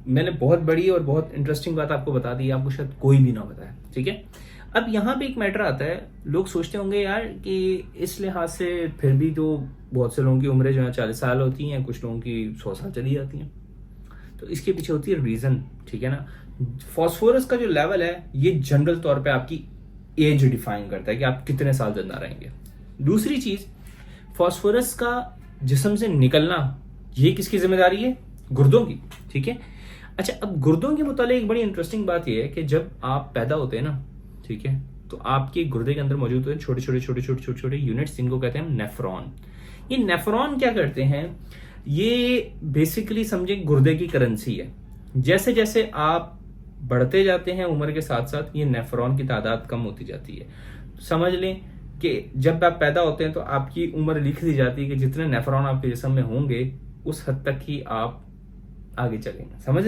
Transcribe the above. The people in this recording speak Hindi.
मैंने बहुत बड़ी और बहुत इंटरेस्टिंग बात आपको बता दी, आपको शायद कोई भी ना बताए, ठीक है। अब यहाँ पे एक मैटर आता है, लोग सोचते होंगे यार कि इस लिहाज से फिर भी तो बहुत से लोगों की उम्रें जो है 40 साल होती हैं, कुछ लोगों की 100 साल चली जाती हैं। तो इसके पीछे होती है रीजन, ठीक है ना। फॉस्फोरस का जो लेवल है ये जनरल तौर पे आपकी एज डिफाइन करता है कि आप कितने साल जिंदा रहेंगे। दूसरी चीज, फॉस्फोरस का जिस्म से निकलना ये किसकी जिम्मेदारी है? गुर्दों की, ठीक है। अच्छा, अब गुर्दों के मुतालिक एक बड़ी इंटरेस्टिंग बात यह है कि जब आप पैदा होते हैं ना, ठीक है, तो आपके गुर्दे के अंदर मौजूद होते हैं छोटे छोटे छोटे छोटे छोटे छोटे यूनिट्स, जिनको कहते हैं नेफ्रॉन। ये नेफ्रॉन क्या करते हैं? ये बेसिकली समझे गुर्दे की करेंसी है। जैसे जैसे आप बढ़ते जाते हैं उम्र के साथ साथ, ये नेफ्रॉन की तादाद कम होती जाती है। समझ लें कि जब आप पैदा होते हैं तो आपकी उम्र लिख दी जाती है कि जितने नेफ्रॉन आपके जिस्म में होंगे उस हद तक ही आप आगे चलेंगे। समझ